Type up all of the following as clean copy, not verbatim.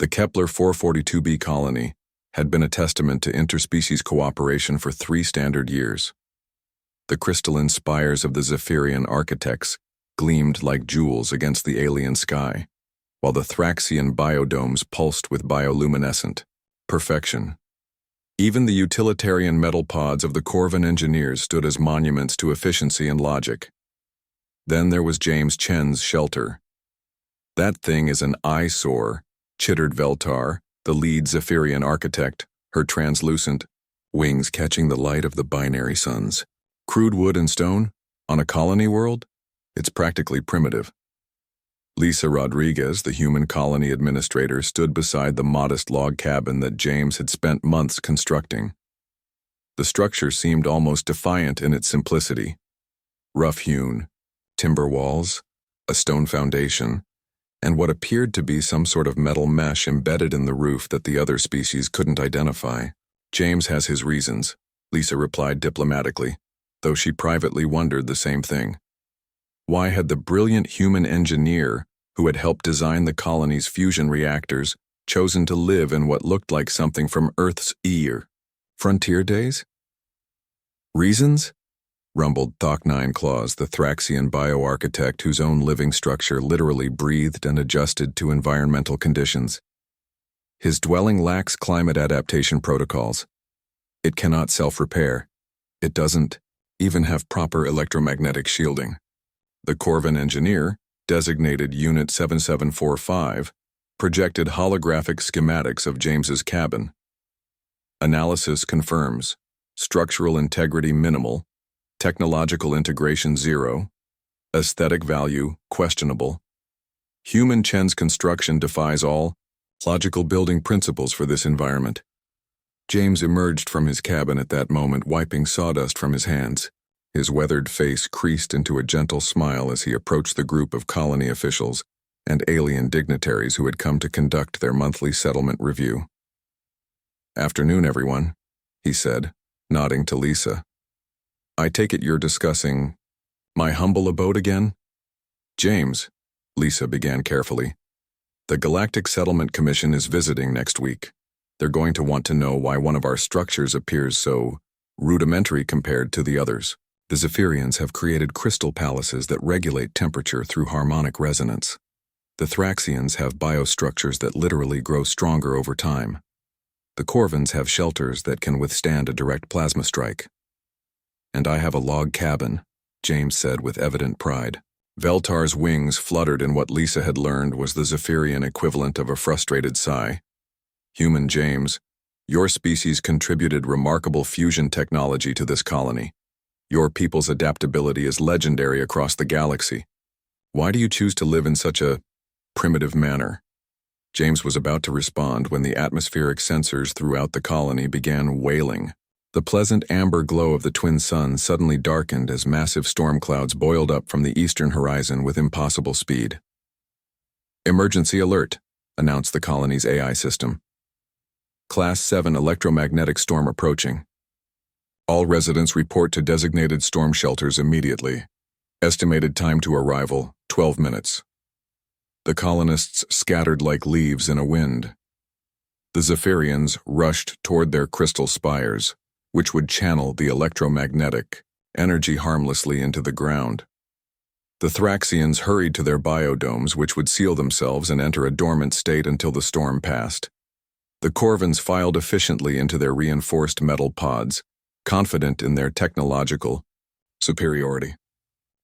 The Kepler 442b colony had been a testament to interspecies cooperation for 3 standard years. The crystalline spires of the Zephyrian architects gleamed like jewels against the alien sky, while the Thraxian biodomes pulsed with bioluminescent perfection. Even the utilitarian metal pods of the Corvan engineers stood as monuments to efficiency and logic. Then there was James Chen's shelter. "That thing is an eyesore," chittered Veltar, the lead Zephyrian architect, her translucent wings catching the light of the binary suns. "Crude wood and stone? On a colony world? It's practically primitive." Lisa Rodriguez, the human colony administrator, stood beside the modest log cabin that James had spent months constructing. The structure seemed almost defiant in its simplicity. Rough-hewn, timber walls, a stone foundation, and what appeared to be some sort of metal mesh embedded in the roof that the other species couldn't identify. "James has his reasons," Lisa replied diplomatically, though she privately wondered the same thing. Why had the brilliant human engineer who had helped design the colony's fusion reactors chosen to live in what looked like something from Earth's frontier days? "Reasons?" rumbled Thok9 Claws, the Thraxian bioarchitect whose own living structure literally breathed and adjusted to environmental conditions. "His dwelling lacks climate adaptation protocols. It cannot self-repair. It doesn't even have proper electromagnetic shielding." The Corvan engineer, designated Unit 7745, projected holographic schematics of James's cabin. "Analysis confirms structural integrity minimal, technological integration 0, aesthetic value questionable. Human Chen's construction defies all logical building principles for this environment." James emerged from his cabin at that moment, wiping sawdust from his hands. His weathered face creased into a gentle smile as he approached the group of colony officials and alien dignitaries who had come to conduct their monthly settlement review. "Afternoon, everyone," he said, nodding to Lisa. "I take it you're discussing my humble abode again?" "James," Lisa began carefully, "the Galactic Settlement Commission is visiting next week. They're going to want to know why one of our structures appears so rudimentary compared to the others. The Zephyrians have created crystal palaces that regulate temperature through harmonic resonance. The Thraxians have biostructures that literally grow stronger over time. The Corvans have shelters that can withstand a direct plasma strike. And I have a log cabin," James said with evident pride. Veltar's wings fluttered in what Lisa had learned was the Zephyrian equivalent of a frustrated sigh. "Human James, your species contributed remarkable fusion technology to this colony. Your people's adaptability is legendary across the galaxy. Why do you choose to live in such a primitive manner?" James was about to respond when the atmospheric sensors throughout the colony began wailing. The pleasant amber glow of the twin suns suddenly darkened as massive storm clouds boiled up from the eastern horizon with impossible speed. "Emergency alert," announced the colony's AI system. "Class 7 electromagnetic storm approaching. All residents report to designated storm shelters immediately. Estimated time to arrival, 12 minutes. The colonists scattered like leaves in a wind. The Zephyrians rushed toward their crystal spires, which would channel the electromagnetic energy harmlessly into the ground. The Thraxians hurried to their biodomes, which would seal themselves and enter a dormant state until the storm passed. The Corvans filed efficiently into their reinforced metal pods, confident in their technological superiority.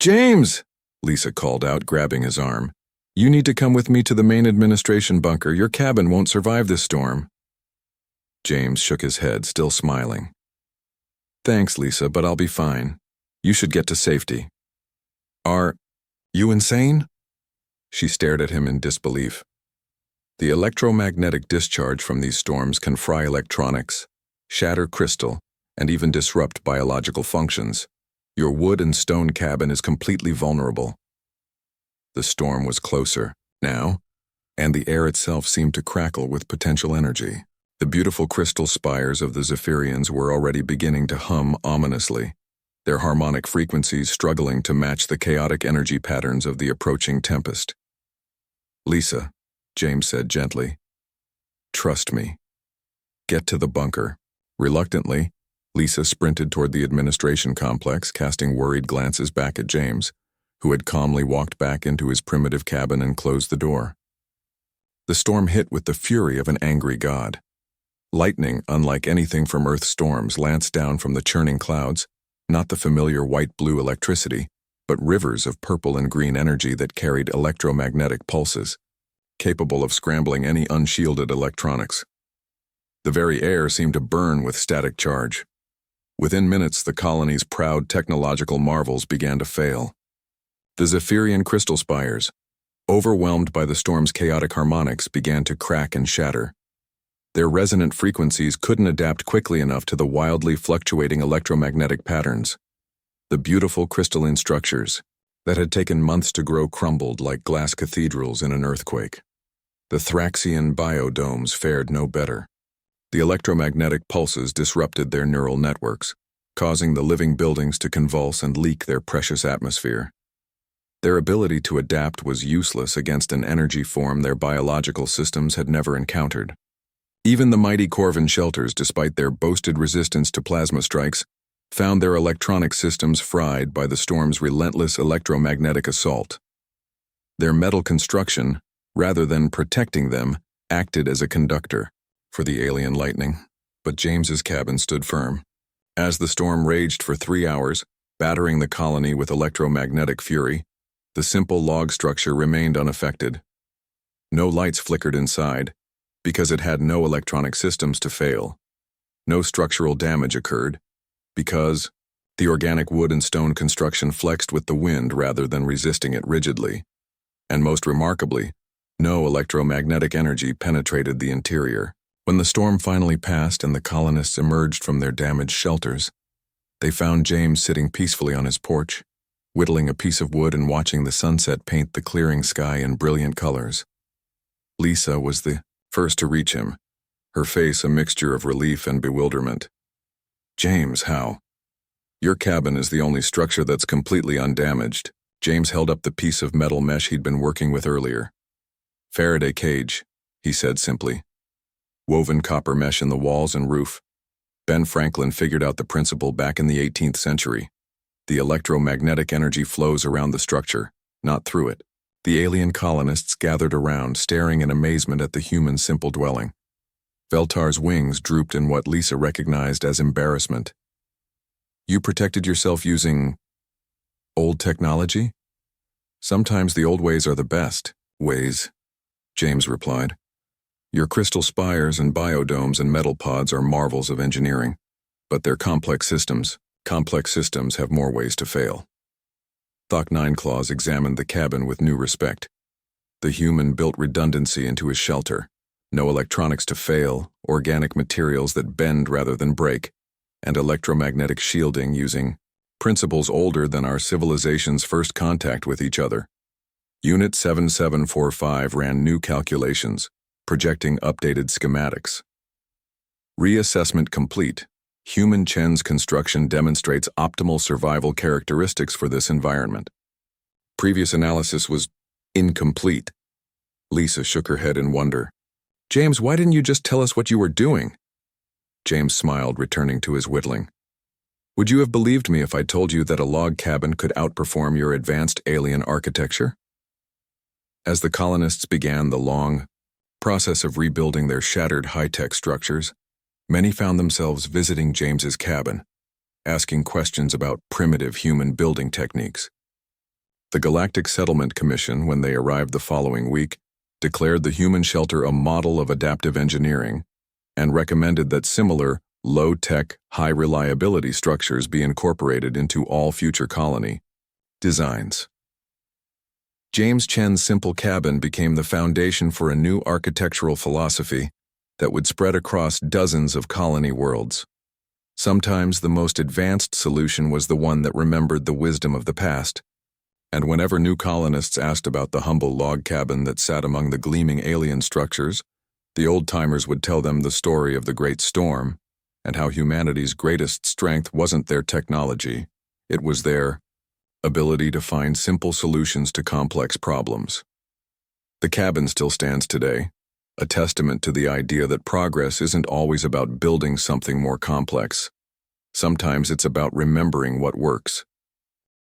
"James!" Lisa called out, grabbing his arm. "You need to come with me to the main administration bunker. Your cabin won't survive this storm." James shook his head, still smiling. "Thanks, Lisa, but I'll be fine. You should get to safety." "Are you insane?" She stared at him in disbelief. "The electromagnetic discharge from these storms can fry electronics, shatter crystal, and even disrupt biological functions. Your wood and stone cabin is completely vulnerable." The storm was closer now, and the air itself seemed to crackle with potential energy. The beautiful crystal spires of the Zephyrians were already beginning to hum ominously, their harmonic frequencies struggling to match the chaotic energy patterns of the approaching tempest. "Lisa," James said gently, trust me. Get to the bunker." Reluctantly, Lisa sprinted toward the administration complex, casting worried glances back at James, who had calmly walked back into his primitive cabin and closed the door. The storm hit with the fury of an angry god. Lightning, unlike anything from Earth's storms, lanced down from the churning clouds, not the familiar white-blue electricity, but rivers of purple and green energy that carried electromagnetic pulses, capable of scrambling any unshielded electronics. The very air seemed to burn with static charge. Within minutes, the colony's proud technological marvels began to fail. The Zephyrian crystal spires, overwhelmed by the storm's chaotic harmonics, began to crack and shatter. Their resonant frequencies couldn't adapt quickly enough to the wildly fluctuating electromagnetic patterns. The beautiful crystalline structures that had taken months to grow crumbled like glass cathedrals in an earthquake. The Thraxian biodomes fared no better. The electromagnetic pulses disrupted their neural networks, causing the living buildings to convulse and leak their precious atmosphere. Their ability to adapt was useless against an energy form their biological systems had never encountered. Even the mighty Corvin shelters, despite their boasted resistance to plasma strikes, found their electronic systems fried by the storm's relentless electromagnetic assault. Their metal construction, rather than protecting them, acted as a conductor for the alien lightning, but James's cabin stood firm. As the storm raged for 3 hours, battering the colony with electromagnetic fury, the simple log structure remained unaffected. No lights flickered inside, because it had no electronic systems to fail. No structural damage occurred, because the organic wood and stone construction flexed with the wind rather than resisting it rigidly. And most remarkably, no electromagnetic energy penetrated the interior. When the storm finally passed and the colonists emerged from their damaged shelters, they found James sitting peacefully on his porch, whittling a piece of wood and watching the sunset paint the clearing sky in brilliant colors. Lisa was the first to reach him, her face a mixture of relief and bewilderment. "James, how? Your cabin is the only structure that's completely undamaged." James held up the piece of metal mesh he'd been working with earlier. "Faraday cage," he said simply. "Woven copper mesh in the walls and roof. Ben Franklin figured out the principle back in the 18th century. The electromagnetic energy flows around the structure, not through it." The alien colonists gathered around, staring in amazement at the human simple dwelling. Veltar's wings drooped in what Lisa recognized as embarrassment. "You protected yourself using old technology?" "Sometimes the old ways are the best ways," James replied. "Your crystal spires and biodomes and metal pods are marvels of engineering, but they're complex systems. Complex systems have more ways to fail." Thok Nineclaws examined the cabin with new respect. The human built redundancy into his shelter. No electronics to fail, organic materials that bend rather than break, and electromagnetic shielding using principles older than our civilization's first contact with each other. Unit 7745 ran new calculations, projecting updated schematics. Reassessment complete. Human Chen's construction demonstrates optimal survival characteristics for this environment. Previous analysis was incomplete. Lisa shook her head in wonder. "James, why didn't you just tell us what you were doing?" James smiled, returning to his whittling. "Would you have believed me if I told you that a log cabin could outperform your advanced alien architecture?" As the colonists began the long process of rebuilding their shattered high-tech structures, many found themselves visiting James's cabin, asking questions about primitive human building techniques. The Galactic Settlement Commission, when they arrived the following week, declared the human shelter a model of adaptive engineering and recommended that similar low-tech, high-reliability structures be incorporated into all future colony designs. James Chen's simple cabin became the foundation for a new architectural philosophy that would spread across dozens of colony worlds. Sometimes the most advanced solution was the one that remembered the wisdom of the past, and whenever new colonists asked about the humble log cabin that sat among the gleaming alien structures, the old-timers would tell them the story of the Great Storm and how humanity's greatest strength wasn't their technology, it was their ability to find simple solutions to complex problems. The cabin still stands today, a testament to the idea that progress isn't always about building something more complex. Sometimes it's about remembering what works,